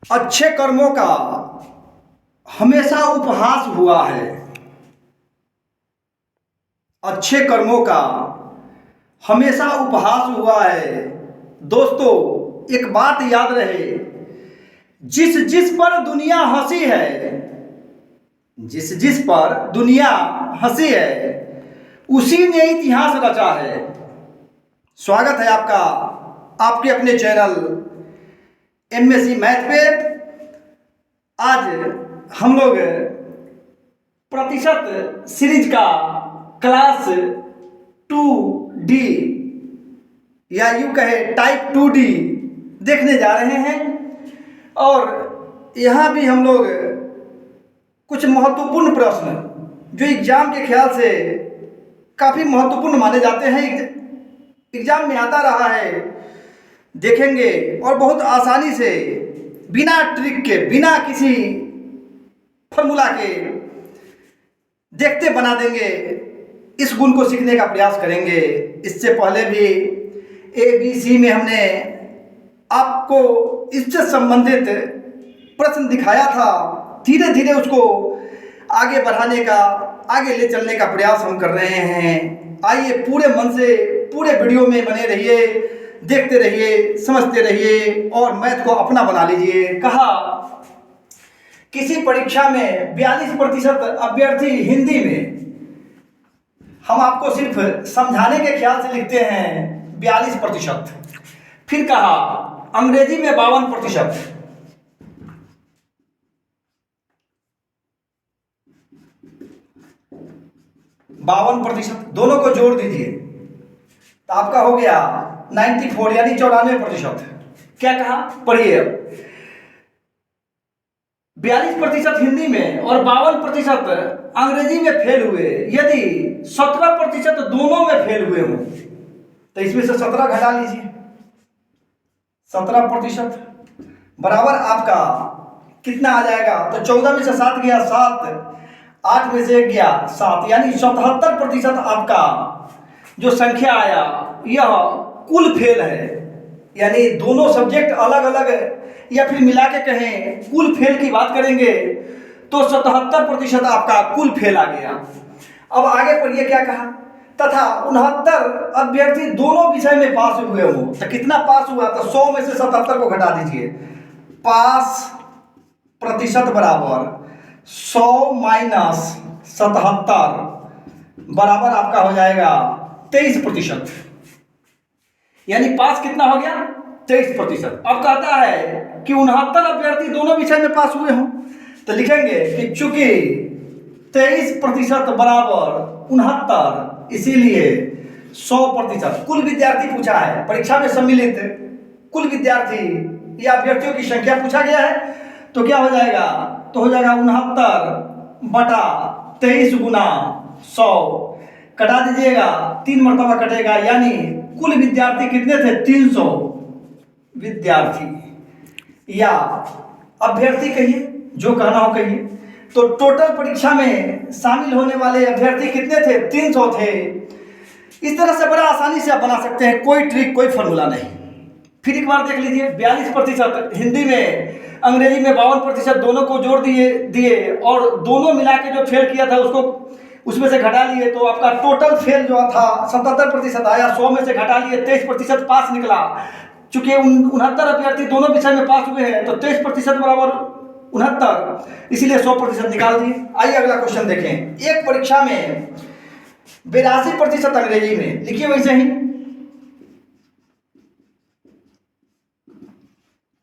अच्छे कर्मों का हमेशा उपहास हुआ है। अच्छे कर्मों का हमेशा उपहास हुआ है। दोस्तों, एक बात याद रहे, जिस जिस पर दुनिया हंसी है, जिस जिस पर दुनिया हंसी है, उसी ने इतिहास रचा है। स्वागत है आपका आपके अपने चैनल एमएससी मैथ पे। आज हम लोग प्रतिशत सीरीज का क्लास 2D या यूँ कहे टाइप 2D देखने जा रहे हैं। और यहाँ भी हम लोग कुछ महत्वपूर्ण प्रश्न जो एग्जाम के ख्याल से काफ़ी महत्वपूर्ण माने जाते हैं, एग्जाम में आता रहा है, देखेंगे और बहुत आसानी से बिना ट्रिक के, बिना किसी फॉर्मूला के देखते बना देंगे। इस गुण को सीखने का प्रयास करेंगे। इससे पहले भी ABC में हमने आपको इससे संबंधित प्रश्न दिखाया था। धीरे धीरे उसको आगे बढ़ाने का, आगे ले चलने का प्रयास हम कर रहे हैं। आइए पूरे मन से पूरे वीडियो में बने रहिए, देखते रहिए, समझते रहिए और मैथ को अपना बना लीजिए। कहा किसी परीक्षा में 42% अभ्यर्थी हिंदी में, हम आपको सिर्फ समझाने के ख्याल से लिखते हैं 42%। फिर कहा अंग्रेजी में 52%, 52%, दोनों को जोड़ दीजिए तो आपका हो गया 94 यानी 94%। क्या कहा, पढ़िए अब। 42% हिंदी में और 52% अंग्रेजी में फेल हुए। यदि 17% दोनों में फेल हुए हों तो इसमें से 17 घटा लीजिए। 17% बराबर आपका कितना आ जाएगा, तो 14 में से 7 गया 7, 8 में से 1 गया 7, यानी 77% आपका जो संख्या आया यह कुल फेल है। यानी दोनों सब्जेक्ट अलग अलग या फिर मिला के कहें कुल फेल की बात करेंगे तो 77% आपका कुल फेल आ गया। अब आगे पढ़िए क्या कहा, तथा 69 अभ्यर्थी दोनों विषय में पास हुए हो। तो कितना पास हुआ, तो 100 में से 77 को घटा दीजिए। पास प्रतिशत बराबर 100 माइनस 77 बराबर आपका हो जाएगा 23%। यानी पास कितना हो गया, 23%। अब कहता है कि 69 अभ्यर्थी दोनों विषय में पास हुए हों तो लिखेंगे कि चूंकि 23% बराबर 69, इसीलिए 100%। कुल विद्यार्थी पूछा है, परीक्षा में सम्मिलित कुल विद्यार्थी या अभ्यर्थियों की संख्या पूछा गया है, तो क्या हो जाएगा, तो हो जाएगा 69/23 गुना 100। कटा दीजिएगा, 3 मरतबा कटेगा, यानी कुल विद्यार्थी कितने थे, 300 विद्यार्थी या अभ्यर्थी कहिए, जो कहना हो कहिए। तो टोटल परीक्षा में शामिल होने वाले अभ्यर्थी कितने थे, 300 थे। इस तरह से बड़ा आसानी से आप बना सकते हैं, कोई ट्रिक, कोई फॉर्मूला नहीं। फिर एक बार देख लीजिए, 42% हिंदी में, अंग्रेजी में 52%, दोनों को जोड़ दिए और दोनों मिला के जो फेल किया था उसको उसमें से घटा लिए, तो आपका टोटल फेल जो था 77% आया। 100 में से घटा लिए, 23% पास निकला। चूंकि 69 अभ्यर्थी दोनों विषय में पास हुए हैं तो 23% बराबर 69, इसीलिए 100% निकाल दिए। आइए अगला क्वेश्चन देखें। एक परीक्षा में 82% अंग्रेजी में, लिखिए वैसे ही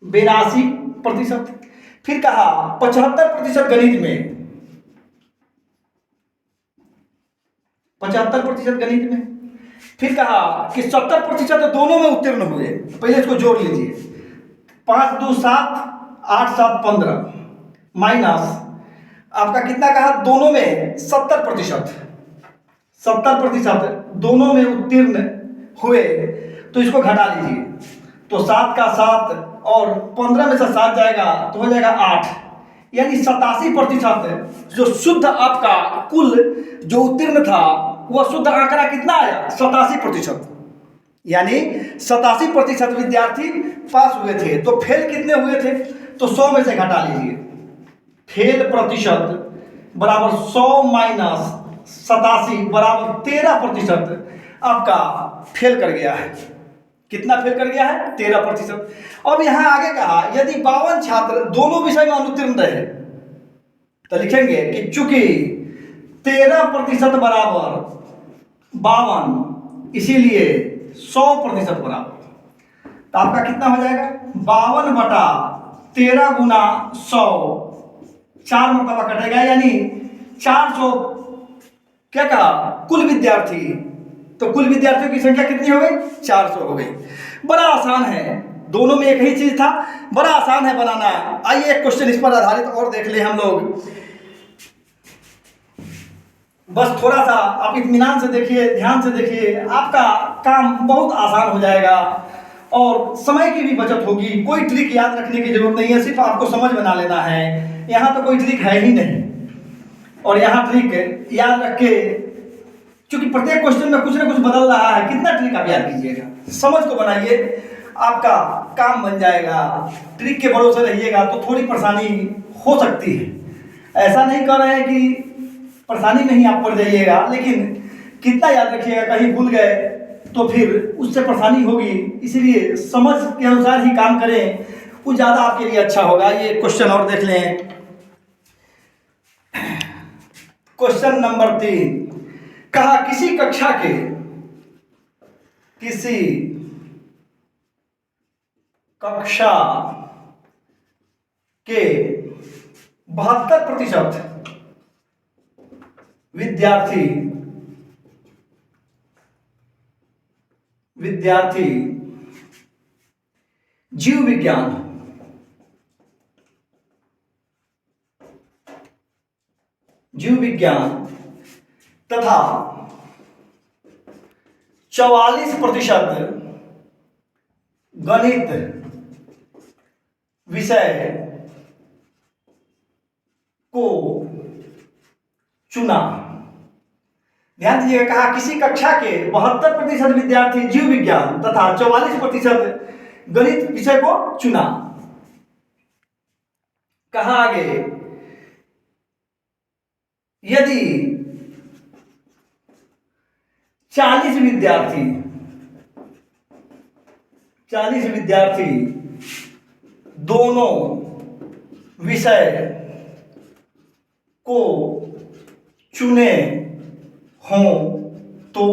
82%। फिर कहा 75% गणित में, 75% गणित में। फिर कहा कि 70% दोनों में उत्तीर्ण हुए। पहले इसको जोड़ लीजिए, 5 2 7, 8 7 15 माइनस आपका कितना कहा, दोनों में 70%, 70% दोनों में उत्तीर्ण हुए, तो इसको घटा लीजिए। तो 7 का 7 और 15 में से 7 जाएगा तो हो जाएगा 8, यानी 87% जो शुद्ध आपका कुल जो उत्तीर्ण था वह शुद्ध आंकड़ा कितना आया, 87%। यानी 87% विद्यार्थी पास हुए थे। तो फेल कितने हुए थे, तो 100 में से घटा लीजिए। फेल प्रतिशत बराबर 100 माइनस 87 बराबर 13% आपका फेल कर गया है। कितना फेल कर गया है? 13%। अब यहाँ आगे कहा यदि 52 छात्र दोनों विषय में अनुत्तीर्ण रहे तो लिखेंगे कि चूंकि 13% बराबर 52 इसीलिए 100% बराबर, तो आपका कितना हो जाएगा? 52/13 गुना 100, 4 मरतबा कटेगा, यानी 400 क्या कहा? कुल विद्यार्थी। तो कुल विद्यार्थियों की संख्या कितनी हो गई? 400 हो गई। बड़ा आसान है, दोनों में एक ही चीज था, बड़ा आसान है बनाना। आइए एक क्वेश्चन इस पर आधारित और देख ले हम लोग। बस थोड़ा सा आप इत्मीनान से देखिए, ध्यान से देखिए, आपका काम बहुत आसान हो जाएगा और समय की भी बचत होगी। कोई ट्रिक याद रखने की जरूरत नहीं है, सिर्फ आपको समझ बना लेना है। यहाँ तो कोई ट्रिक है ही नहीं, और यहाँ ट्रिक याद रख के, क्योंकि प्रत्येक क्वेश्चन में कुछ ना कुछ बदल रहा है, कितना ट्रिक आप याद कीजिएगा। समझ को बनाइए, आपका काम बन जाएगा। ट्रिक के भरोसे रहिएगा तो थोड़ी परेशानी हो सकती है। ऐसा नहीं कर रहे हैं कि परेशानी में ही आप पड़ जाइएगा, लेकिन कितना याद रखिएगा, कहीं भूल गए तो फिर उससे परेशानी होगी। इसलिए समझ के अनुसार ही काम करें, वो ज़्यादा आपके लिए अच्छा होगा। ये क्वेश्चन और देख लें। क्वेश्चन नंबर 3 कहा किसी कक्षा के 72% विद्यार्थी जीव विज्ञान तथा 44% गणित विषय को चुना। ध्यान दीजिएगा, कहा किसी कक्षा के 72% विद्यार्थी जीव विज्ञान तथा 44% गणित विषय को चुना। कहा आगे यदि 40 विद्यार्थी दोनों विषय को चुने हों तो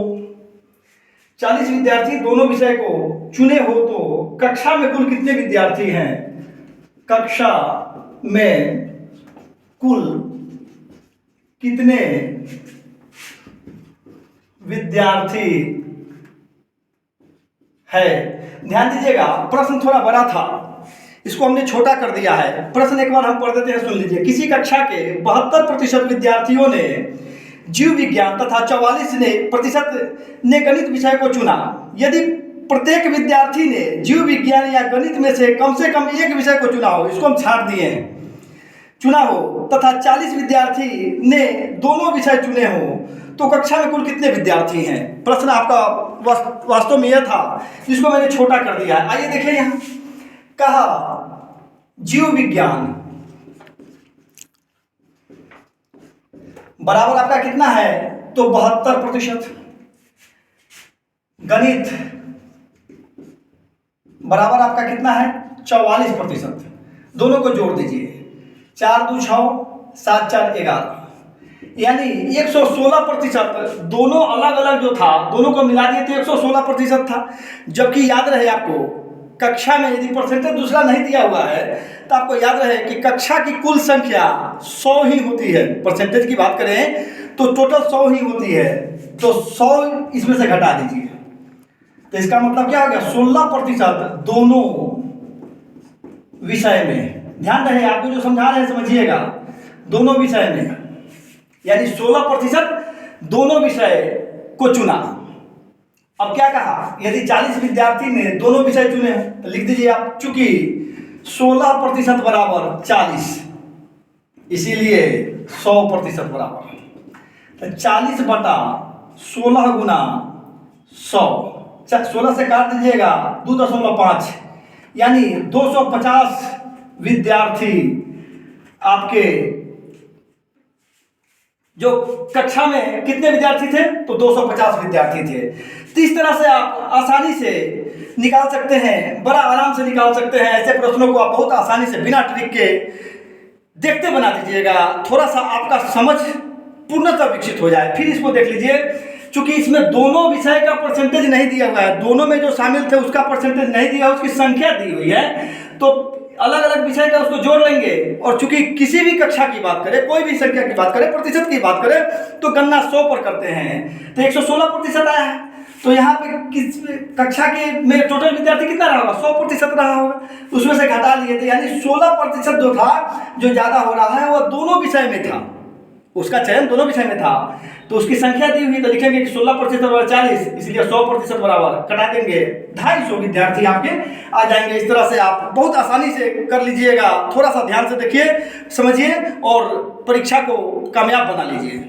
40 विद्यार्थी दोनों विषय को चुने हो तो कक्षा में कुल कितने विद्यार्थी हैं? कक्षा में कुल कितने विद्यार्थी है? ध्यान दीजिएगा, प्रश्न थोड़ा बड़ा था, इसको हमने छोटा कर दिया है। प्रश्न एक बार हम पढ़ देते हैं, सुन लीजिए। किसी कक्षा के 72% विद्यार्थियों ने जीव विज्ञान तथा 44% ने गणित विषय को चुना। यदि प्रत्येक विद्यार्थी ने जीव विज्ञान या गणित में से कम एक विषय को चुना हो, इसको हम छाट दिए हैं, चुना हो, तथा 40 विद्यार्थी ने दोनों विषय चुने हो तो कक्षा में कुल कितने विद्यार्थी हैं? प्रश्न आपका वास्तव में यह था, जिसको मैंने छोटा कर दिया है। आइए देखिए, यहाँ कहा जीव विज्ञान बराबर आपका कितना है? तो 72%। गणित बराबर आपका कितना है? 44%। दोनों को जोड़ दीजिए, 4 2 6 7 4 11, यानी 116%। दोनों अलग अलग जो था, दोनों को मिला दिए तो 116% था। जबकि याद रहे आपको, कक्षा में यदि परसेंटेज दूसरा नहीं दिया हुआ है तो आपको याद रहे कि कक्षा की कुल संख्या 100 ही होती है। परसेंटेज की बात करें तो टोटल 100 ही होती है, तो 100 इसमें से घटा दीजिए, तो इसका मतलब क्या हो गया? 16% दोनों विषय में। ध्यान रहे, आपको जो समझा रहे हैं समझिएगा, दोनों विषय में, यानी 16% दोनों विषय को चुना। अब क्या कहा? यदि 40 विद्यार्थी ने दोनों विषय चुने तो लिख दीजिए आप, चूंकि 16% बराबर 40, इसीलिए 100% बराबर, तो 40/16 गुना 100, 16 से काट दीजिएगा 2.5, यानी 250 विद्यार्थी आपके जो कक्षा में कितने विद्यार्थी थे, तो 250 विद्यार्थी थे। तो इस तरह से आप आसानी से निकाल सकते हैं, बड़ा आराम से निकाल सकते हैं। ऐसे प्रश्नों को आप बहुत आसानी से बिना ट्रिक के देखते बना दीजिएगा, थोड़ा सा आपका समझ पूर्णतः विकसित हो जाए। फिर इसको देख लीजिए, चूंकि इसमें दोनों विषय का परसेंटेज नहीं दिया हुआ है, दोनों में जो शामिल थे उसका परसेंटेज नहीं दिया, उसकी संख्या दी हुई है, तो अलग अलग विषय का उसको जोड़ लेंगे। और चूंकि किसी भी कक्षा की बात करें, कोई भी संख्या की बात करें, प्रतिशत की बात करें, तो गणना 100 पर करते हैं। तो 116% आया है, तो यहाँ पे किस कक्षा के में टोटल विद्यार्थी कितना रहा होगा, 100% रहा होगा, उसमें से घटा लिए थे, यानी 16% जो था, जो ज़्यादा हो रहा है, वह दोनों विषय में था, उसका चयन दोनों विषय में था। तो उसकी संख्या दी हुई, तो लिखेंगे कि 16% बराबर 40, इसलिए 100% बराबर कटा देंगे, 250 विद्यार्थी आपके आ जाएंगे। इस तरह से आप बहुत आसानी से कर लीजिएगा। थोड़ा सा ध्यान से देखिए, समझिए और परीक्षा को कामयाब बना लीजिए।